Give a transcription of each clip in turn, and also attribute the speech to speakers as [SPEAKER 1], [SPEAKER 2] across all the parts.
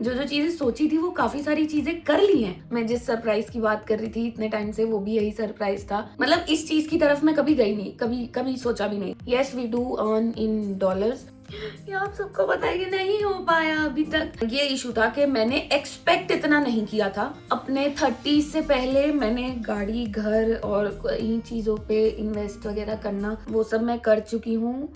[SPEAKER 1] जो जो चीजें सोची थी वो काफी सारी चीजें कर ली हैं। मैं जिस सरप्राइज की बात कर रही थी इतने टाइम से, वो भी यही सरप्राइज था। मतलब इस चीज की तरफ मैं कभी गई नहीं, कभी कभी सोचा भी नहीं। Yes we do earn in dollars. ये आप सबको पता है कि नहीं हो पाया अभी तक। ये इशू था कि मैंने एक्सपेक्ट इतना नहीं किया था। अपने 30 से पहले मैंने गाड़ी, घर और कई चीजों पे इन्वेस्ट वगैरह करना, वो सब मैं कर चुकी हूँ।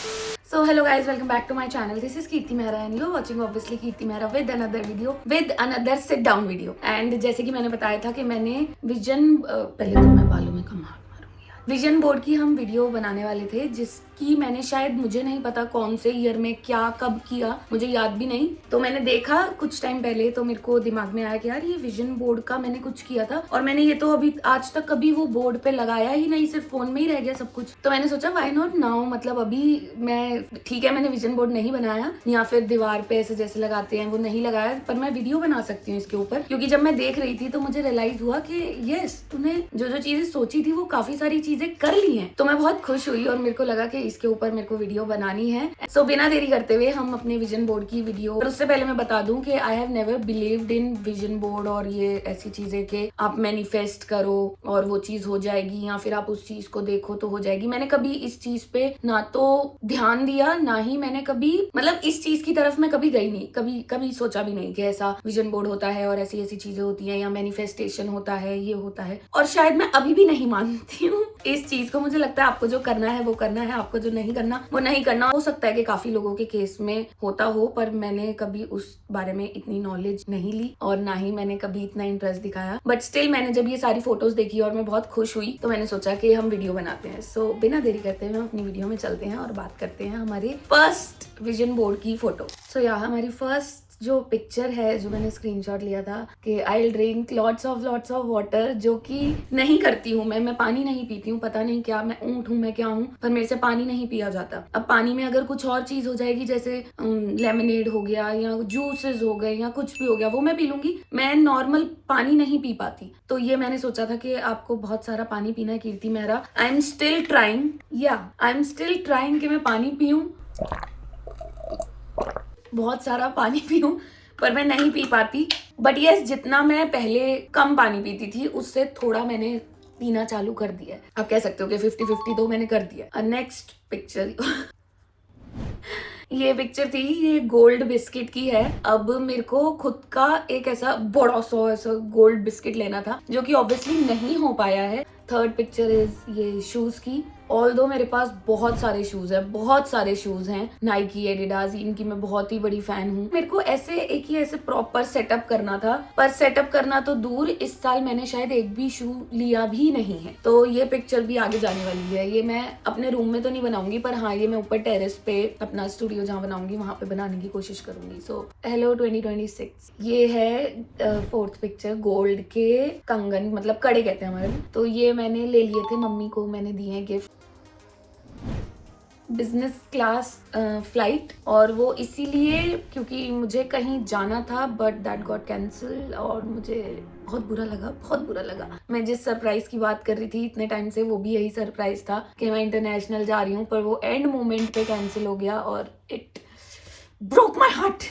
[SPEAKER 1] So hello guys, welcome back to my channel. This is Kirti Mehra and you're watching obviously Kirti Mehra with another video, with another sit down video. And जैसे कि मैंने बताया था कि मैंने पहले तो मैं बालों में कम हाथ मारूंगी यार। विजन बोर्ड की हम वीडियो बनाने वाले थे, जिसकी मैंने शायद, मुझे नहीं पता कौन से ईयर में क्या कब किया, मुझे याद भी नहीं। तो मैंने देखा कुछ टाइम पहले, तो मेरे को दिमाग में आया कि यार ये विजन बोर्ड का मैंने कुछ किया था और मैंने ये तो अभी आज तक कभी वो बोर्ड पे लगाया ही नहीं, सिर्फ फोन में ही रह गया सब कुछ। तो मैंने सोचा व्हाई नॉट नाउ, मतलब अभी मैं, ठीक है मैंने विजन बोर्ड नहीं बनाया या फिर दीवार पे ऐसे जैसे लगाते हैं वो नहीं लगाया, पर मैं वीडियो बना सकती हूँ इसके ऊपर। क्योंकि जब मैं देख रही थी तो मुझे रियलाइज हुआ कि यस, तूने जो जो चीजें सोची थी वो काफी सारी चीजें कर ली हैं। तो मैं बहुत खुश हुई और मेरे को लगा कि इसके ऊपर मेरे को वीडियो बनानी है। सो बिना देरी करते हुए हम अपने विजन बोर्ड की वीडियो, और उससे पहले मैं बता दूं कि I have never believed in vision board और ये ऐसी चीजें कि आप मैनिफेस्ट करो और वो चीज हो जाएगी, या फिर आप उस चीज को देखो तो हो जाएगी। मैंने कभी इस चीज पे ना तो ध्यान दिया, ना ही मैंने कभी, मतलब इस चीज की तरफ मैं कभी गई नहीं, कभी कभी सोचा भी नहीं कि ऐसा विजन बोर्ड होता है और ऐसी ऐसी चीजें होती हैं, या मैनिफेस्टेशन होता है, ये होता है। और शायद मैं अभी भी नहीं मानती हूँ इस चीज को। मुझे लगता है आपको जो करना है वो करना है, आपको जो नहीं करना वो नहीं करना। हो सकता है कि काफी लोगों के केस में होता हो, पर मैंने कभी उस बारे में इतनी नॉलेज नहीं ली और ना ही मैंने कभी इतना इंटरेस्ट दिखाया। बट स्टिल मैंने जब ये सारी फोटोज देखी और मैं बहुत खुश हुई, तो मैंने सोचा कि हम वीडियो बनाते हैं। सो बिना देरी करते हुए हम अपनी वीडियो में चलते हैं और बात करते हैं हमारे फर्स्ट विजन बोर्ड की फोटो। सो यहाँ हमारी फर्स्ट जो पिक्चर है, जो मैंने स्क्रीनशॉट लिया था कि I drink lots of water, जो कि नहीं करती हूँ मैं पानी नहीं पीती हूँ। पता नहीं क्या, मैं ऊँट हूँ मैं क्या हूँ, पर मेरे से पानी नहीं पिया जाता। अब पानी में अगर कुछ और चीज हो जाएगी, जैसे लेमनेड हो गया या जूसेस हो गए या कुछ भी हो गया, वो मैं पी लूंगी। मैं नॉर्मल पानी नहीं पी पाती। तो ये मैंने सोचा था कि आपको बहुत सारा पानी पीना है Kirti Mehra. I am still trying कि मैं पानी पीऊं, बहुत सारा पानी पीऊं, पर मैं नहीं पी पाती। बट यस, जितना मैं पहले कम पानी पीती थी उससे थोड़ा मैंने पीना चालू कर दिया है। आप कह सकते हो कि 50-50 तो मैंने कर दिया। नेक्स्ट पिक्चर ये पिक्चर थी, ये गोल्ड बिस्किट की है। अब मेरे को खुद का एक ऐसा बड़ा सा ऐसा गोल्ड बिस्किट लेना था, जो कि ऑब्वियसली नहीं हो पाया है। थर्ड पिक्चर इज ये शूज की। ऑल्दो मेरे पास बहुत सारे शूज हैं, नाइकी, एडिडास, इनकी मैं बहुत ही बड़ी फैन हूँ। मेरे को ऐसे एक ही ऐसे प्रॉपर सेटअप करना था, पर सेटअप करना तो दूर, इस साल मैंने शायद एक भी शू लिया भी नहीं है। तो ये पिक्चर भी आगे जाने वाली है। ये मैं अपने रूम में तो नहीं बनाऊंगी, पर हाँ ये मैं ऊपर टेरेस पे अपना स्टूडियो जहाँ बनाऊंगी वहां पे बनाने की कोशिश करूंगी। So hello 2026। ये है फोर्थ पिक्चर, गोल्ड के कंगन, मतलब कड़े कहते हैं हमारे में। तो ये मैंने ले लिए थे, मम्मी को मैंने दिए हैं गिफ्ट। बिजनेस क्लास फ्लाइट, और वो इसीलिए क्योंकि मुझे कहीं जाना था, बट दैट गॉट कैंसिल और मुझे बहुत बुरा लगा। मैं जिस सरप्राइज की बात कर रही थी इतने टाइम से, वो भी यही सरप्राइज था कि मैं इंटरनेशनल जा रही हूँ, पर वो एंड मोमेंट पे कैंसिल हो गया और it broke my heart.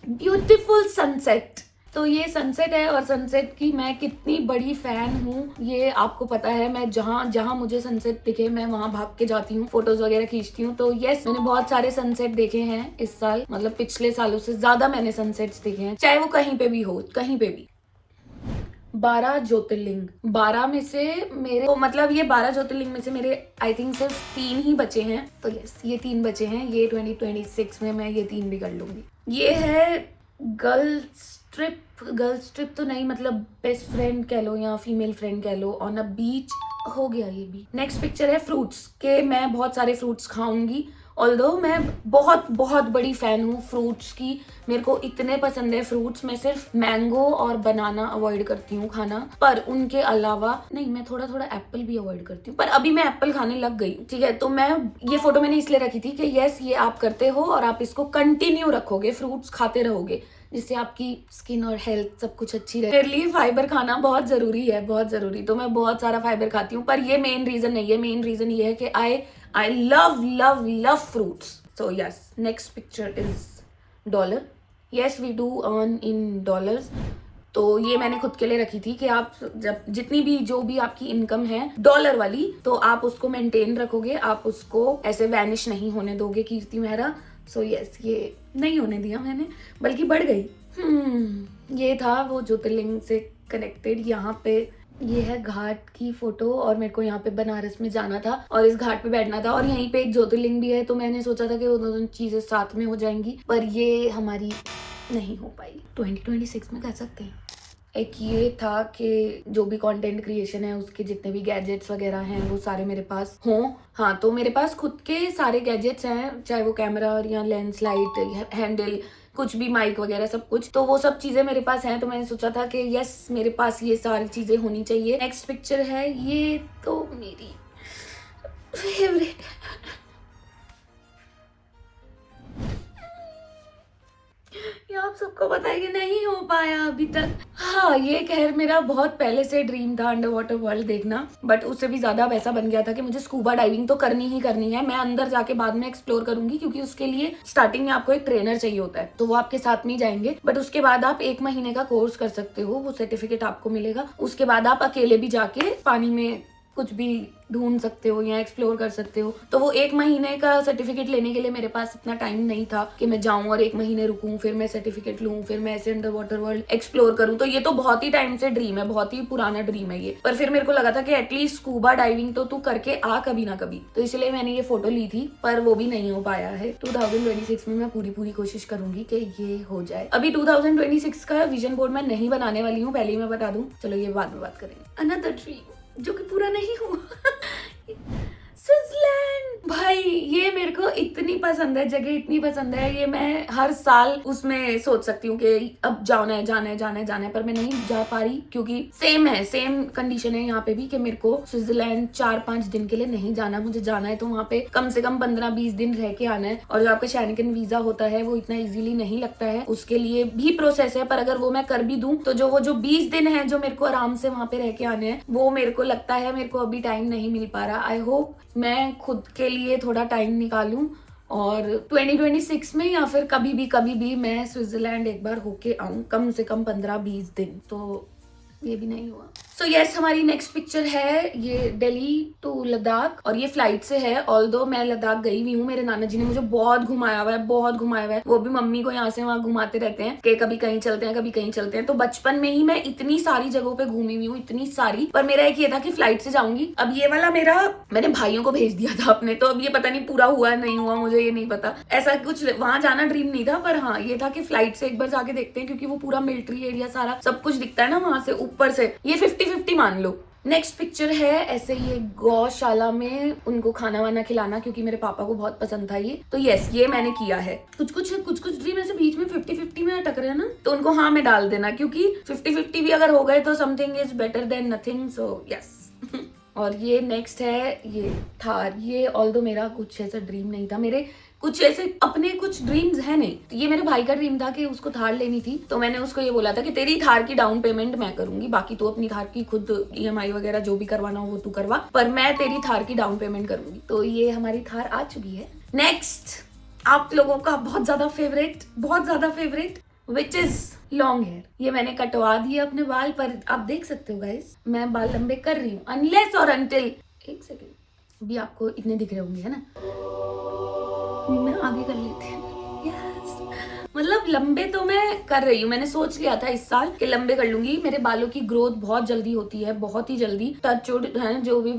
[SPEAKER 1] Beautiful sunset. तो ये सनसेट है, और सनसेट की मैं कितनी बड़ी फैन हूँ ये आपको पता है। मैं जहाँ मुझे सनसेट दिखे मैं वहां भाग के जाती हूँ, फोटोज वगैरह खींचती हूँ। तो यस, मैंने बहुत सारे सनसेट देखे हैं इस साल, मतलब पिछले सालों से ज्यादा मैंने सनसेट्स देखे हैं, चाहे वो कहीं पे भी हो, कहीं पे भी। 12 ज्योतिर्लिंग, 12 में से मेरे तो, मतलब ये 12 ज्योतिर्लिंग में से मेरे आई थिंक सिर्फ 3 ही बचे हैं। तो यस, ये 3 बचे हैं। ये 2026 में मैं ये 3 भी कर लूंगी। ये है गर्ल्स ट्रिप तो नहीं, मतलब बेस्ट फ्रेंड कह लो या फीमेल फ्रेंड कह लो, ऑन अ बीच। हो गया ये भी। नेक्स्ट पिक्चर है फ्रूट्स के। मैं बहुत सारे फ्रूट्स खाऊंगी, ऑल्दो मैं बहुत बड़ी फैन हूँ फ्रूट्स की। मेरे को इतने पसंद है फ्रूट्स। मैं सिर्फ मैंगो और बनाना अवॉइड करती हूँ खाना, पर उनके अलावा नहीं, मैं थोड़ा एप्पल भी अवॉइड करती हूँ, पर अभी मैं एप्पल खाने लग गई। ठीक है, तो मैं ये फोटो मैंने इसलिए रखी थी कि यस, ये आप करते हो और आप इसको कंटिन्यू रखोगे, फ्रूट्स खाते रहोगे, जिससे आपकी स्किन और हेल्थ सब कुछ अच्छी रहे। मेरे लिए फाइबर खाना बहुत जरूरी है, बहुत जरूरी। तो मैं बहुत सारा फाइबर खाती हूँ, पर ये मेन रीजन नहीं है। मेन रीजन ये है कि I love fruits. So yes, next picture is dollar. Yes we do earn in dollars. तो ये मैंने खुद के लिए रखी थी कि आप जब जितनी भी जो भी आपकी इनकम है डॉलर वाली, तो आप उसको मेंटेन रखोगे, आप उसको ऐसे वैनिश नहीं होने दोगे कीर्ति मेहरा। सो यस, ये नहीं होने दिया मैंने, बल्कि बढ़ गई। ये था वो ज्योतिर्लिंग से कनेक्टेड। यहाँ पे ये है घाट की फोटो और मेरे को यहाँ पे बनारस में जाना था और इस घाट पे बैठना था और यहीं पे एक ज्योतिर्लिंग भी है, तो मैंने सोचा था कि वो दोनों चीजें साथ में हो जाएंगी, पर ये हमारी नहीं हो पाई। 2026 में कर सकते हैं। एक ये था कि जो भी कंटेंट क्रिएशन है उसके जितने भी गैजेट्स वगैरह हैं वो सारे मेरे पास हों। हाँ, तो मेरे पास खुद के सारे गैजेट्स हैं, चाहे वो कैमरा या लेंस, लाइट, हैंडल, कुछ भी, माइक वगैरह सब कुछ, तो वो सब चीजें मेरे पास हैं। तो मैंने सोचा था कि यस, मेरे पास ये सारी चीजें होनी चाहिए। नेक्स्ट पिक्चर है, ये तो मेरी फेवरेट है। ये आप सबको पता है कि नहीं हो पाया अभी तक। हाँ, ये खैर मेरा बहुत पहले से ड्रीम था अंडर वाटर वर्ल्ड देखना, बट उससे भी ज्यादा अब ऐसा बन गया था कि मुझे स्कूबा डाइविंग तो करनी ही करनी है। मैं अंदर जाके बाद में एक्सप्लोर करूंगी, क्योंकि उसके लिए स्टार्टिंग में आपको एक ट्रेनर चाहिए होता है, तो वो आपके साथ में ही जाएंगे। बट उसके बाद आप 1 महीने का कोर्स कर सकते हो, वो सर्टिफिकेट आपको मिलेगा। उसके बाद आप अकेले भी जाके पानी में कुछ भी ढूंढ सकते हो या एक्सप्लोर कर सकते हो। तो वो 1 महीने का सर्टिफिकेट लेने के लिए मेरे पास इतना टाइम नहीं था कि मैं जाऊं और 1 महीने रुकूं, फिर मैं सर्टिफिकेट लूं, फिर मैं ऐसे अंडर वाटर वर्ल्ड एक्सप्लोर करूं। तो ये तो बहुत ही टाइम से ड्रीम है, बहुत ही पुराना ड्रीम है ये। पर फिर मेरे को लगा था कि एटलीस्ट स्कूबा डाइविंग तो तू करके आ कभी ना कभी, तो इसलिए मैंने ये फोटो ली थी, पर वो भी नहीं हो पाया है। 2026 में मैं पूरी कोशिश करूंगी कि ये हो जाए। अभी 2026 का विजन बोर्ड मैं नहीं बनाने वाली हूँ, पहले ही मैं बता दूं। चलो ये बाद में बात करेंगे। अनदर ड्रीम जो कि पूरा नहीं हुआ। स्विट्जरलैंड, भाई ये मेरे को इतनी पसंद है, जगह इतनी पसंद है, ये मैं हर साल उसमें सोच सकती हूँ कि अब जाना है, पर मैं नहीं जा पा रही, क्योंकि सेम कंडीशन है यहाँ पे भी कि मेरे को स्विट्जरलैंड 4-5 दिन के लिए नहीं जाना। मुझे जाना है तो वहाँ पे कम से कम 15-20 दिन रह के आना है। और जो आपका शेंगेन वीजा होता है वो इतना इजीली नहीं लगता है, उसके लिए भी प्रोसेस है। पर अगर वो मैं कर भी दूं तो जो 20 दिन है जो मेरे को आराम से वहाँ पे रह के आने हैं, वो मेरे को लगता है मेरे को अभी टाइम नहीं मिल पा रहा। आई होप मैं खुद के लिए थोड़ा टाइम निकालूं और 2026 में या फिर कभी भी मैं स्विट्जरलैंड एक बार होके आऊं, कम से कम 15-20 दिन। तो ये भी नहीं हुआ। सो यस, हमारी नेक्स्ट पिक्चर है ये दिल्ली टू लद्दाख, और ये फ्लाइट से है। ऑल्दो मैं लद्दाख गई हुई हूँ, मेरे नाना जी ने मुझे बहुत घुमाया हुआ है। वो भी मम्मी को यहाँ से वहाँ घुमाते रहते हैं कि कभी कहीं चलते हैं। तो बचपन में ही मैं इतनी सारी जगहों पे घूमी हुई हूँ, इतनी सारी। पर मेरा एक ये था कि फ्लाइट से जाऊंगी। अब ये वाला मैंने भाइयों को भेज दिया था अपने, तो अब ये पता नहीं पूरा हुआ नहीं हुआ, मुझे ये नहीं पता। ऐसा कुछ वहां जाना ड्रीम नहीं था, पर हाँ ये था कि फ्लाइट से एक बार जाके देखते हैं, क्योंकि वो पूरा मिलिट्री एरिया सारा सब कुछ दिखता है ना वहां से ऊपर से। ये 50-50 मान लो। नेक्स्ट पिक्चर है ऐसे, ये गौशाला में उनको खाना वाना खिलाना, क्योंकि मेरे पापा को बहुत पसंद था ये। तो यस, ये मैंने किया है। कुछ ड्रीम ऐसे बीच में 50-50 में अटक रहे हैं ना, तो उनको हाँ में डाल देना, क्योंकि 50-50 भी अगर हो गए तो something is better than nothing. So yes. और ये नेक्स्ट है ये थार। ये ऑल्दो मेरा कुछ ऐसा ड्रीम नहीं था, मेरे कुछ ऐसे अपने कुछ ड्रीम्स है नहीं। तो ये मेरे भाई का ड्रीम था कि उसको थार लेनी थी, तो मैंने उसको ये बोला था कि तेरी थार की डाउन पेमेंट मैं करूंगी, बाकी तू अपनी थार की खुद EMI वगैरह जो भी करवाना हो वो तू करवा, पर मैं तेरी थार की डाउन पेमेंट करूंगी। तो ये हमारी थार आ चुकी है। नेक्स्ट आप लोगों का बहुत ज्यादा favourite which is long hair. ये मैंने कटवा दिए अपने बाल, पर आप देख सकते हो गाइस मैं बाल लंबे कर रही हूँ, अनलेस और अनटिल, एक सेकेंड, अभी आपको इतने दिख रहे होंगे है ना, मैं आगे कर लेती हूँ। यस, मतलब लंबे तो मैं कर रही हूँ, मैंने सोच लिया था इस साल कि लंबे कर लूंगी। मेरे बालों की ग्रोथ बहुत जल्दी होती है, बहुत ही जल्दी। टचवुड है जो भी,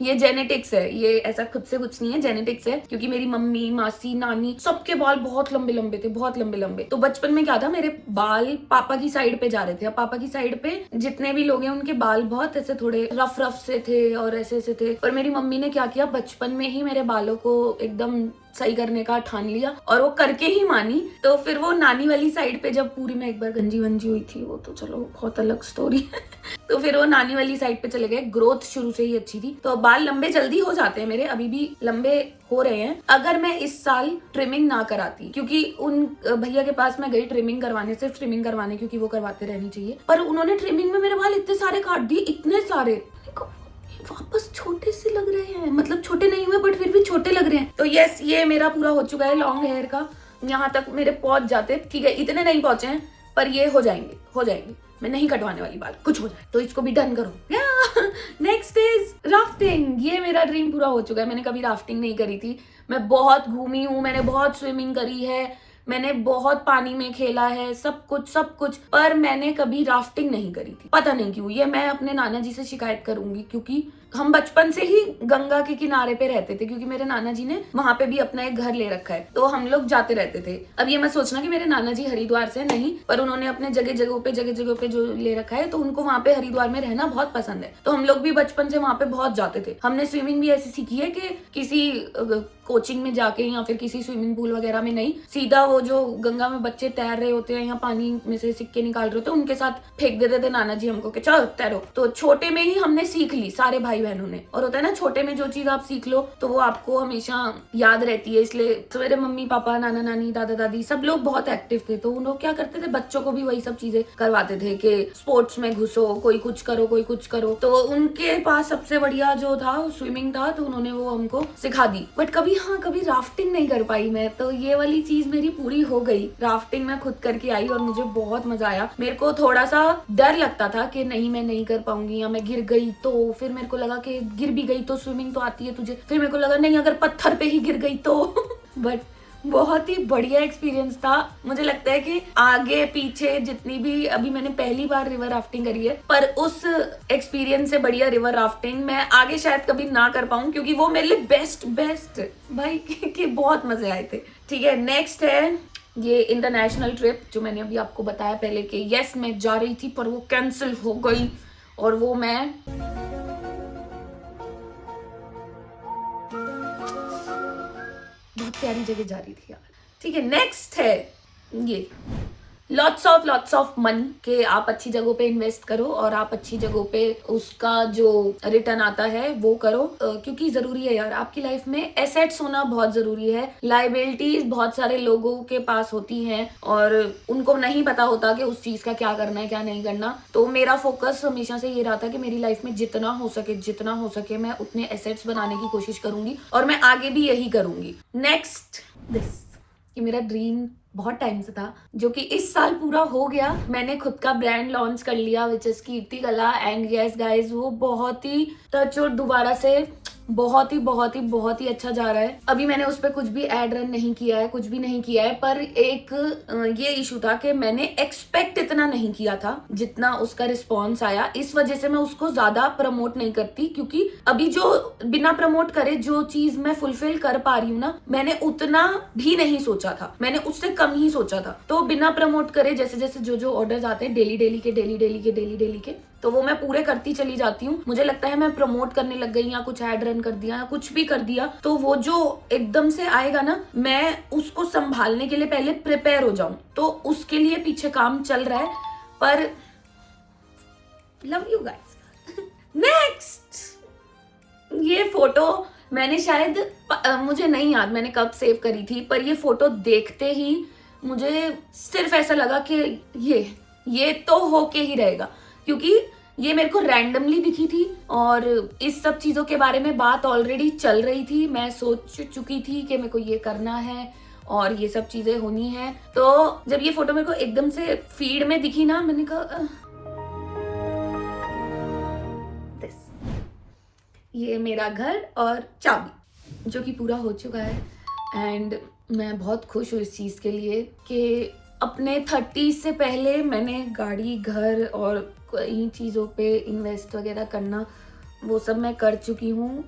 [SPEAKER 1] ये जेनेटिक्स है, ये ऐसा खुद से कुछ नहीं है, जेनेटिक्स है। क्योंकि मेरी मम्मी, मासी, नानी सबके बाल बहुत लंबे थे, बहुत लंबे। तो बचपन में क्या था, मेरे बाल पापा की साइड पे जा रहे थे। अब पापा की साइड पे जितने भी लोग हैं उनके बाल बहुत ऐसे थोड़े रफ से थे और ऐसे थे। पर मेरी मम्मी ने क्या किया, बचपन में ही मेरे बालों को एकदम सही करने का ठान लिया, और वो करके ही मानी। तो फिर वो नानी वाली साइड पे जब पूरी मैं एक बार गंजी वंजी हुई थी, वो तो चलो बहुत अलग स्टोरी है। तो फिर वो नानी वाली साइड पे चले गए। ग्रोथ शुरू से ही अच्छी थी, तो बाल लंबे जल्दी हो जाते हैं मेरे, अभी भी लंबे हो रहे हैं। अगर मैं इस साल ट्रिमिंग ना कराती, क्योंकि उन भैया के पास मैं गई ट्रिमिंग करवाने, सिर्फ ट्रिमिंग करवाने, क्योंकि वो करवाते रहनी चाहिए। पर उन्होंने ट्रिमिंग में मेरे बाल इतने सारे काट दिए, इतने सारे, वापस छोटे से लग रहे हैं। मतलब छोटे नहीं हुए बट फिर भी छोटे लग रहे हैं। तो यस, ये मेरा पूरा हो चुका है लॉन्ग हेयर का। यहाँ तक मेरे पहुंच जाते, ठीक है इतने नहीं पहुंचे हैं पर ये हो जाएंगे, मैं नहीं कटवाने वाली बाल, कुछ हो जाए तो इसको भी डन करो। Next is rafting. ये मेरा ड्रीम पूरा हो चुका है। मैंने कभी राफ्टिंग नहीं करी थी, मैं बहुत घूमी हूँ, मैंने बहुत स्विमिंग करी है, मैंने बहुत पानी में खेला है, सब कुछ, पर मैंने कभी राफ्टिंग नहीं करी थी। पता नहीं क्यों। ये मैं अपने नाना जी से शिकायत करूंगी, क्योंकि हम बचपन से ही गंगा के किनारे पे रहते थे, क्योंकि मेरे नाना जी ने वहां पे भी अपना एक घर ले रखा है, तो हम लोग जाते रहते थे। अब ये मैं सोचना कि मेरे नाना जी हरिद्वार से नहीं, पर उन्होंने अपने जगह जगहों पे जो ले रखा है, तो उनको वहां पे हरिद्वार में रहना बहुत पसंद है, तो हम लोग भी बचपन से वहां पे बहुत जाते थे। हमने स्विमिंग भी ऐसी सीखी है कि किसी कोचिंग में जाके या फिर किसी स्विमिंग पूल वगैरह में नहीं, सीधा वो जो गंगा में बच्चे तैर रहे होते हैं या पानी में से सिक्के निकाल रहे होते हैं, उनके साथ फेंक देते थे नाना जी हमको कि चलो तैरो। तो छोटे में ही हमने सीख ली, सारे भाई बहनों ने। और होता है ना, छोटे में जो चीज आप सीख लो तो वो आपको हमेशा याद रहती है। इसलिए तो मेरे मम्मी पापा, नाना नानी, दादा दादी सब लोग बहुत एक्टिव थे, तो उन लोग क्या करते थे, बच्चों को भी वही सब चीजें करवाते थे कि स्पोर्ट्स में घुसो, कोई कुछ करो। तो उनके पास सबसे बढ़िया जो था स्विमिंग था, तो उन्होंने वो हमको सिखा दी। बट कभी राफ्टिंग नहीं कर पाई मैं, तो ये वाली चीज मेरी पूरी हो गई। राफ्टिंग मैं खुद करके आई और मुझे बहुत मजा आया। मेरे को थोड़ा सा डर लगता था कि नहीं मैं नहीं कर पाऊंगी या मैं गिर गई तो, फिर मेरे को लगा कि गिर भी गई तो स्विमिंग तो आती है तुझे, फिर मेरे को लगा नहीं अगर पत्थर पे ही गिर गई तो बट बहुत ही बढ़िया एक्सपीरियंस था। मुझे लगता है कि आगे पीछे जितनी भी, अभी मैंने पहली बार रिवर राफ्टिंग करी है, पर उस एक्सपीरियंस से बढ़िया रिवर राफ्टिंग मैं आगे शायद कभी ना कर पाऊं, क्योंकि वो मेरे लिए बेस्ट भाई के बहुत मजे आए थे। ठीक है, नेक्स्ट है ये इंटरनेशनल ट्रिप, जो मैंने अभी आपको बताया पहले कि यस मैं जा रही थी पर वो कैंसिल हो गई, और वो मैं बहुत प्यारी जगह जा रही थी यार। ठीक है, नेक्स्ट है ये लॉट्स ऑफ मनी, कि आप अच्छी जगहों पे इन्वेस्ट करो और आप अच्छी जगहों पे उसका जो रिटर्न आता है वो करो, क्योंकि जरूरी है यार आपकी लाइफ में एसेट्स होना बहुत जरूरी है। लायबिलिटीज बहुत सारे लोगों के पास होती हैं और उनको नहीं पता होता कि उस चीज का क्या करना है क्या नहीं करना। तो मेरा फोकस हमेशा से ये रहा था कि मेरी लाइफ में जितना हो सके मैं उतने एसेट्स बनाने की कोशिश करूंगी, और मैं आगे भी यही करूंगी। नेक्स्ट दिस, कि मेरा ड्रीम बहुत टाइम से था, जो कि इस साल पूरा हो गया। मैंने खुद का ब्रांड लॉन्च कर लिया, which is Kirti Kala, and yes guys वो बहुत ही टच और दोबारा से बहुत ही अच्छा जा रहा है। अभी मैंने उस पर कुछ भी एड रन नहीं किया है, कुछ भी नहीं किया है, पर एक ये इशू था कि मैंने एक्सपेक्ट इतना नहीं किया था जितना उसका रिस्पॉन्स आया। इस वजह से मैं उसको ज्यादा प्रमोट नहीं करती, क्योंकि अभी जो बिना प्रमोट करे जो चीज मैं फुलफिल कर पा रही हूँ ना, मैंने उतना भी नहीं सोचा था, मैंने उससे कम ही सोचा था। तो बिना प्रमोट करे जैसे जैसे जो ऑर्डर्स आते हैं डेली के, तो वो मैं पूरे करती चली जाती हूँ। मुझे लगता है मैं प्रमोट करने लग गई या कुछ ऐड रन कर दिया या कुछ भी कर दिया, तो वो जो एकदम से आएगा ना, मैं उसको संभालने के लिए पहले प्रिपेयर हो जाऊं। तो उसके लिए पीछे काम चल रहा है, पर लव यू गाइस। नेक्स्ट, ये फोटो मैंने शायद मुझे नहीं याद मैंने कब सेव करी थी, पर ये फोटो देखते ही मुझे सिर्फ ऐसा लगा कि ये तो होके ही रहेगा, क्योंकि ये मेरे को रैंडमली दिखी थी और इस सब चीजों के बारे में बात ऑलरेडी चल रही थी। मैं सोच चुकी थी कि मेरे को ये करना है और ये सब चीजें होनी है। तो जब ये फोटो मेरे को एकदम से फीड में दिखी ना, मैंने कहा ये मेरा घर और चाबी, जो कि पूरा हो चुका है। एंड मैं बहुत खुश हूँ इस चीज के लिए कि अपने 30 से पहले मैंने गाड़ी, घर और कई चीज़ों पे इन्वेस्ट वगैरह करना, वो सब मैं कर चुकी हूँ।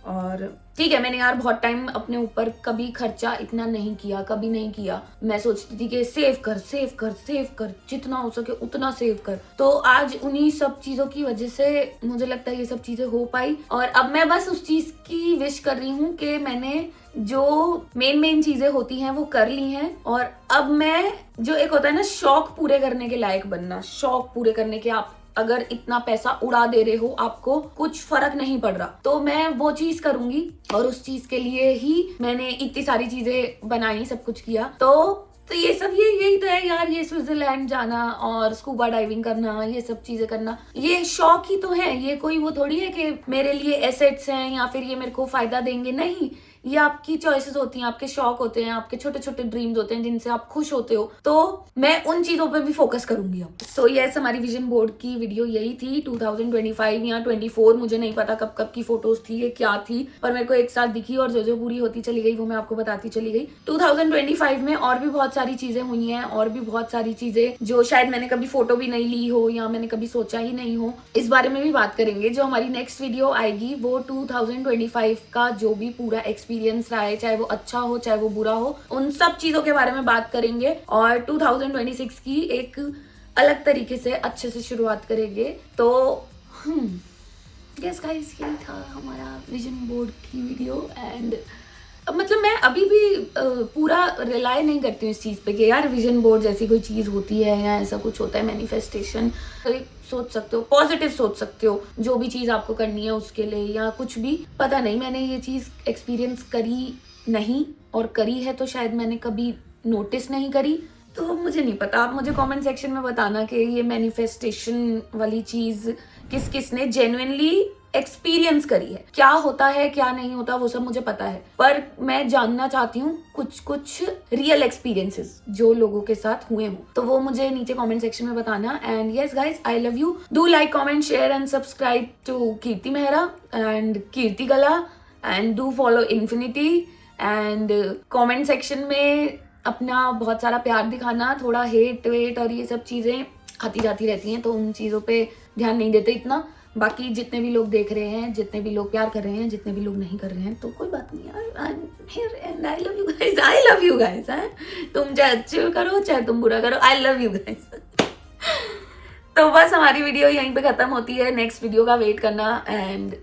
[SPEAKER 1] और ठीक है, मैंने यार बहुत टाइम अपने ऊपर कभी खर्चा इतना नहीं किया, कभी नहीं किया। मैं सोचती थी कि सेव कर, जितना हो सके उतना सेव कर। तो आज उन्हीं सब चीज़ों की वजह से मुझे लगता है ये सब चीज़ें हो पाई, और अब मैं बस उस चीज़ की विश कर रही हूँ कि मैंने जो मेन चीजें होती हैं वो कर ली हैं, और अब मैं जो एक होता है ना शौक पूरे करने के लायक बनना, शौक पूरे करने के, आप अगर इतना पैसा उड़ा दे रहे हो आपको कुछ फर्क नहीं पड़ रहा, तो मैं वो चीज करूंगी। और उस चीज के लिए ही मैंने इतनी सारी चीजें बनाई, सब कुछ किया। तो ये सब यही तो है यार, ये स्विट्जरलैंड जाना और स्कूबा डाइविंग करना, ये सब चीजें करना, ये शौक ही तो है। ये कोई वो थोड़ी है कि मेरे लिए एसेट्स हैं या फिर ये मेरे को फायदा देंगे, नहीं, ये आपकी चॉइसेस होती हैं, आपके शौक होते हैं, आपके छोटे छोटे ड्रीम्स होते हैं जिनसे आप खुश होते हो, तो मैं उन चीजों पे भी फोकस करूंगी अब। सो यस, हमारी विजन बोर्ड की वीडियो यही थी। 2025 या 24, मुझे नहीं पता कब कब की फोटोज थी, ये क्या थी, पर मेरे को एक साथ दिखी और जो जो पूरी होती चली गई वो मैं आपको बताती चली गई। 2025 में और भी बहुत सारी चीजें हुई हैं, और भी बहुत सारी चीजें जो शायद मैंने कभी फोटो भी नहीं ली हो या मैंने कभी सोचा ही नहीं हो, इस बारे में भी बात करेंगे। जो हमारी नेक्स्ट वीडियो आएगी वो 2025 का जो भी पूरा एक्सपीरियंस रहा है, चाहे वो अच्छा हो चाहे वो बुरा हो, उन सब चीजों के बारे में बात करेंगे और 2026 की एक अलग तरीके से अच्छे से शुरुआत करेंगे। तो यस गाइस, यही था हमारा विजन बोर्ड की वीडियो। एंड मतलब मैं अभी भी पूरा रिलाय नहीं करती हूँ इस चीज़ पे कि यार विजन बोर्ड जैसी कोई चीज़ होती है या ऐसा कुछ होता है, मैनिफेस्टेशन। सोच सकते हो, पॉजिटिव सोच सकते हो, जो भी चीज़ आपको करनी है उसके लिए, या कुछ भी, पता नहीं, मैंने ये चीज़ एक्सपीरियंस करी नहीं, और करी है तो शायद मैंने कभी नोटिस नहीं करी, तो मुझे नहीं पता। आप मुझे कमेंट सेक्शन में बताना कि ये मैनिफेस्टेशन वाली चीज़ किस किस ने जेन्युइनली एक्सपीरियंस करी है, क्या होता है क्या नहीं होता वो सब मुझे पता है, पर मैं जानना चाहती हूँ कुछ कुछ रियल एक्सपीरियंसेस जो लोगों के साथ हुए हों, तो वो मुझे नीचे कमेंट सेक्शन में बताना। And yes guys, I love you. Do like, comment, share and subscribe to Kirti Mehra and Kirti Kala, and do follow infinity. And comment section में अपना बहुत सारा प्यार दिखाना, थोड़ा हेट वेट और ये सब चीज़ें आती जाती रहती हैं, तो उन चीज़ों पे ध्यान नहीं देते इतना। बाकी जितने भी लोग देख रहे हैं, जितने भी लोग प्यार कर रहे हैं, जितने भी लोग नहीं कर रहे हैं, तो कोई बात नहीं यार, I am here and I love you guys, I love you guys. तुम चाहे अच्छे करो चाहे तुम बुरा करो, आई लव यू गाइस। तो बस हमारी वीडियो यहीं पे खत्म होती है, नेक्स्ट वीडियो का वेट करना। एंड